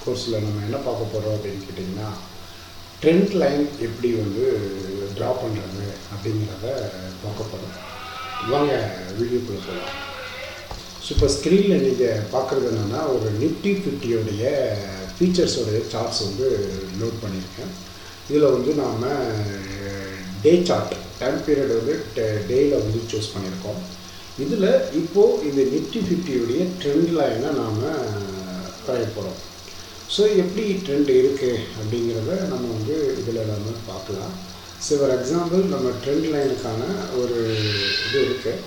கோர்ஸில் நம்ம என்ன பார்க்க போகிறோம் அப்படின்னு கேட்டிங்கன்னா, ட்ரெண்ட் லைன் எப்படி வந்து ட்ரா பண்ணுறது அப்படிங்கிறத பார்க்க போகிறோம். வாங்க வீடியோக்குள்ளே போகலாம். ஸோ இப்போ ஸ்க்ரீனில் நீங்கள் பார்க்குறது என்னென்னா, ஒரு நிஃப்டி 50 ஃபீச்சர்ஸோடைய சார்ட்ஸ் வந்து லோட் பண்ணியிருக்கேன். இதில் வந்து நாம் டே சார்ட் டைம் பீரியட் வந்து டேயில் வந்து சூஸ் பண்ணியிருக்கோம். இதில் இப்போது இந்த நிஃப்டி 50 ட்ரெண்ட் லைனை நாம் வரைய போகிறோம். ஸோ எப்படி ட்ரெண்ட் இருக்குது அப்படிங்கிறத நம்ம வந்து இதில் நம்ம பார்க்கலாம். ஸோ ஃபார் எக்ஸாம்பிள் நம்ம ட்ரெண்ட் லைனுக்கான ஒரு இது இருக்குது,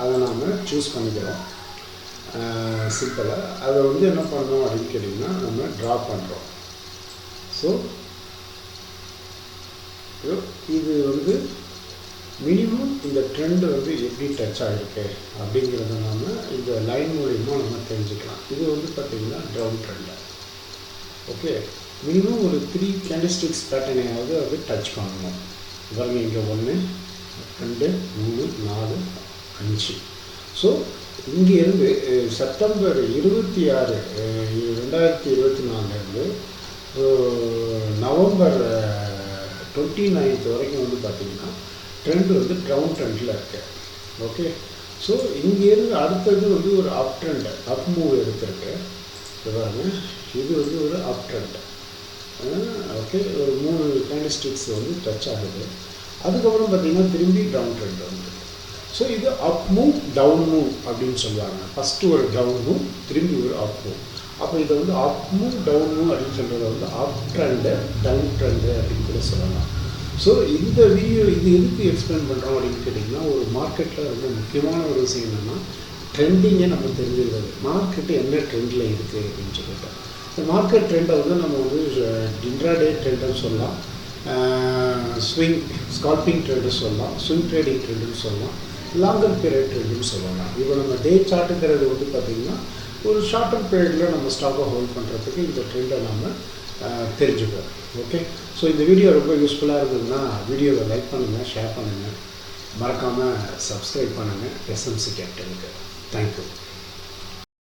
அதை நாம் சூஸ் பண்ணிக்கிறோம். சிம்பிளாக அதை வந்து என்ன பண்ணோம் அப்படின்னு கேட்டிங்கன்னா, நம்ம ட்ரா பண்ணுறோம். ஸோ இது வந்து மினிமம் இந்த ட்ரெண்டு வந்து எப்படி டச் ஆகிருக்கு அப்படிங்கிறத நாம் இந்த லைன் மூலிமா நம்ம தெரிஞ்சுக்கலாம். இது வந்து பார்த்திங்கன்னா டவுன் ட்ரெண்டு. ஓகே, மினிமம் ஒரு 3 கேண்டில்ஸ்டிக்ஸ் பேட்டர்னையாவது அது டச் பண்ணணும். பாருங்கள், இங்கே 1 2 3 4 5. ஸோ இங்கேருந்து செப்டம்பர் 26 2024 நவம்பர் 29 வரைக்கும் வந்து பார்த்திங்கன்னா ட்ரெண்டு வந்து டவுன் ட்ரெண்டில் இருக்குது. ஓகே, ஸோ இங்கேருந்து அடுத்தது வந்து ஒரு அப் ட்ரெண்டு, அப் மூவ் எடுத்திருக்கு. பாருங்கள், இது வந்து ஒரு அப் ட்ரெண்ட். ஓகே, ஒரு 3 கேண்டில்ஸ்டிக்ஸ் வந்து டச் ஆகுது. அதுக்கப்புறம் பார்த்திங்கன்னா திரும்பி டவுன் ட்ரெண்ட் வந்து. ஸோ இது அப் மூவ் டவுன் மூவ் அப்படின்னு சொல்லுவாங்க. ஃபஸ்ட்டு ஒரு டவுன் மூவ், திரும்பி ஒரு அப் மூவ். அப்போ இதை வந்து அப் மூவ் டவுன் மூவ் அப்படின்னு சொல்கிறத வந்து அப் ட்ரெண்டு டவுன் ட்ரெண்டு அப்படின்னு கூட சொல்லலாம். ஸோ இந்த வீடியோ இது எதுக்கு எக்ஸ்பிளைன் பண்ணுறோம் அப்படின்னு கேட்டிங்கன்னா, ஒரு மார்க்கெட்டில் ரொம்ப முக்கியமான ஒரு விஷயம் என்னென்னா, ட்ரெண்டிங்கை நம்ம தெரிஞ்சுக்கிறது. மார்க்கெட்டு என்ன ட்ரெண்டில் இருக்குது அப்படின்னு சொல்லிட்டு, இந்த மார்க்கெட் ட்ரெண்டை வந்து நம்ம வந்து இன்ட்ராடே ட்ரெண்டுன்னு சொல்லலாம், ஸ்கால்பிங் ட்ரெண்டு சொல்லலாம், ஸ்விங் ட்ரேடிங் ட்ரெண்டுன்னு சொல்லலாம், லாங்கர் பீரியட் ட்ரெண்டுன்னு சொல்லலாம். இப்போ நம்ம டே சார்ட்டுங்கிறது வந்து பார்த்திங்கன்னா, ஒரு ஷார்ட்டர் பீரியடில் நம்ம ஸ்டாக்கை ஹோல்ட் பண்ணுறதுக்கு இந்த ட்ரெண்டை நம்ம தெரிஞ்சுக்கிறோம். ஓகே, ஸோ இந்த வீடியோ ரொம்ப யூஸ்ஃபுல்லாக இருந்ததுன்னா வீடியோவை லைக் பண்ணுங்கள், ஷேர் பண்ணுங்கள், மறக்காமல் சப்ஸ்கிரைப் பண்ணுங்கள் எஸ்எம்சி கேபிட்டலுக்கு. தேங்க்யூ.